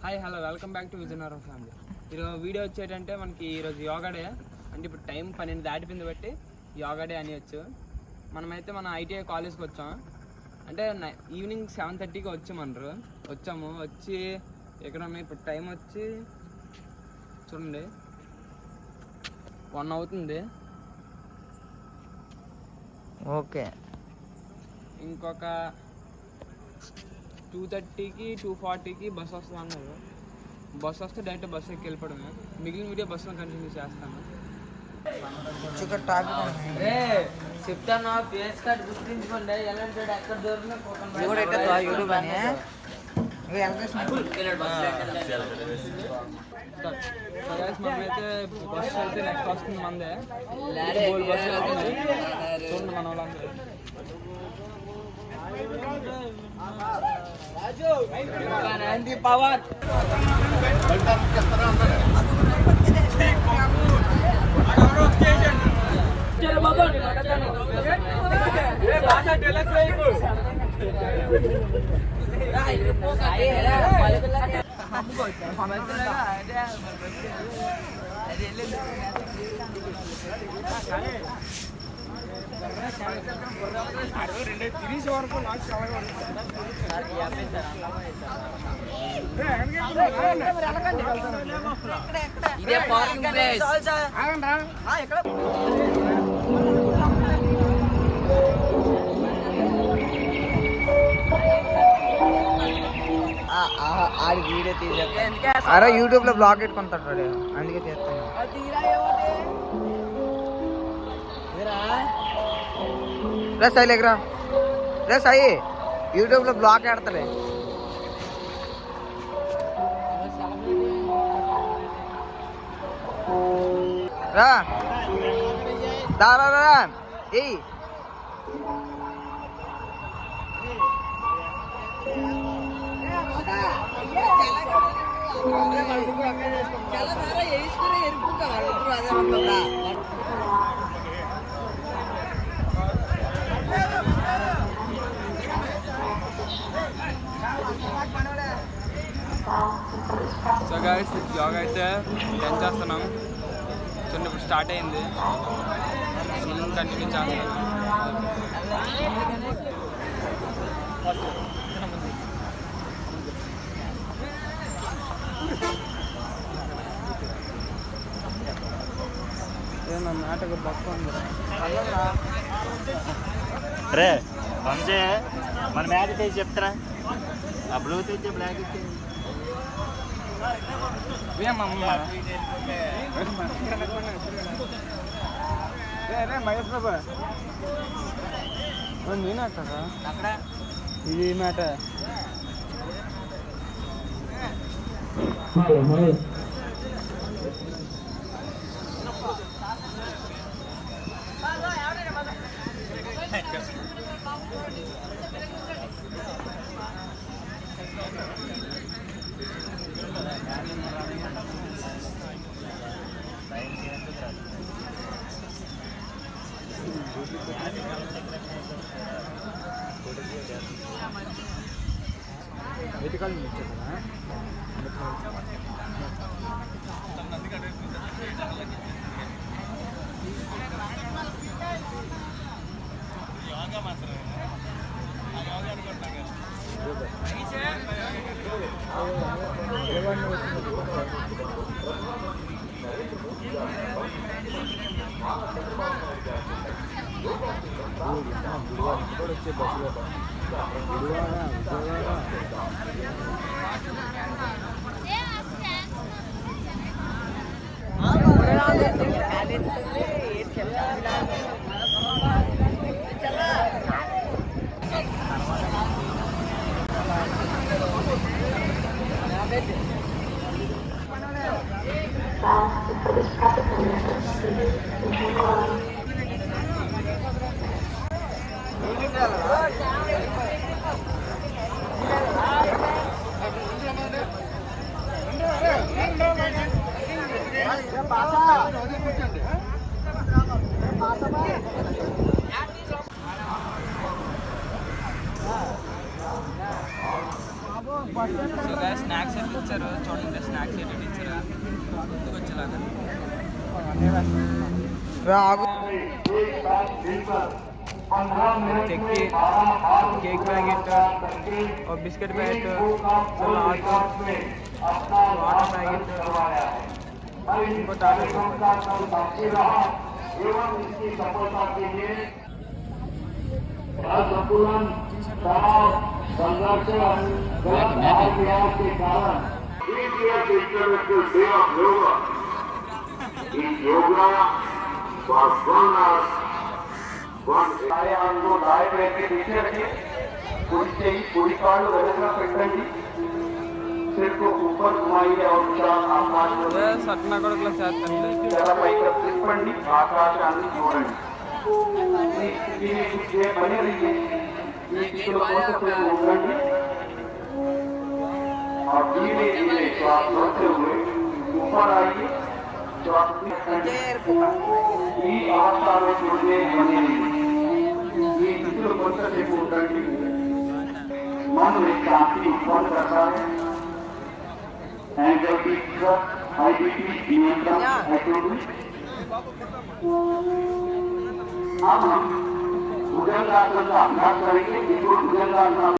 Hi hello welcome back to Vizianagaram family. ఈరోజు video వచ్చేటంటే మనకి ఈరోజు యోగా డే. అంటే ఇప్పుడు టైం 12 దాటిపోయింది బట్టి యోగా డే అనేవచ్చు. మనమైతే మన ఐటీఐ కాలేజ్కి వచ్చాం. అంటే ఈవినింగ్ 7:30కి వచ్చాము. వచ్చి ఎక్కడ ఉన్నాయి ఇప్పుడు టైం వచ్చి చూడండి 1 అవుతుంది. ఓకే, ఇంకొక 2:30కి 2:40కి బస్ వస్తుంది అన్నారు. బస్ వస్తే డైరెక్ట్ బస్సు ఎక్కి వెళ్ళిపోవడమే. మిగిలిన వీడియో బస్సులో కంటిన్యూ చేస్తాను. చెప్తాను, ఫేస్ కార్డ్ గుర్తించుకోండి. ఎలాంటి ఎక్కడ దొరికినా యూట్యూబ్ అని మనమైతే బస్సు అయితే నెక్స్ట్ వస్తుంది మందే. బస్సు వెళ్తుంది చూడండి మన వాళ్ళందరూ. పవర్ తిరిగి వరకు ఇదే పార్కింగ్ ప్లేస్. వీడియో తీసే అరే యూట్యూబ్ లో బ్లాగ్ పెట్టుకుంటాడు, అందుకే చేస్తాను. రే సాయి లేకరా, రే సాయి యూట్యూబ్ లో బ్లాగ్ ఆడతలే. రా దారా ఏ సో గైస్ యోగా అయితే డన్ చేస్తున్నాం. చూడండి ఇప్పుడు స్టార్ట్ అయింది. కంటిన్యూ చేస్తున్నాం. ఏమన్నా నాటక పక్క రే పంచే మన మ్యాచ్ చేసి చెప్తారా? ఆ బ్లూటూత్ బ్లాక్ మహేష్ బాబా నేనట ఇది మాట వచ్చే బస్సులో సో గాయస్ స్నాక్స్ ఎట్లా ఇచ్చారు చూడండి, స్నాక్స్ ఎట్లా ఇచ్చారా ముందుకు వచ్చేలాగా. చెక్కి కేక్ ప్యాకెట్, ఒక బిస్కెట్ ప్యాకెట్, వాటర్ ప్యాకెట్, ఇంకోటి पूरी कांड व्यवस्था పెట్టండి सिर को ऊपर घुमाइए और चार आकाश में సట్నా కూడా ఇట్లా చేస్తాను. जरा పైకి తిప్పండి, ఆకాశాన్ని చూడండి. ఈ స్థితిని చూస్తే బని రहिए ఈ స్థితిలో కోసమే ఉండండి. और धीरे धीरे श्वास लेते हुए ऊपर आइए, श्वास ఈ अवस्था में जुड़ने बने रहिए. ఈ స్థితిలో కోసమే ఉండండి. मन में शांति उत्पन्न करता है. एंजाइटी, आईबीपी नियंत्रण एक्टिविटी. अब हम भुजंगासन का अभ्यास करेंगे. भुजंगासन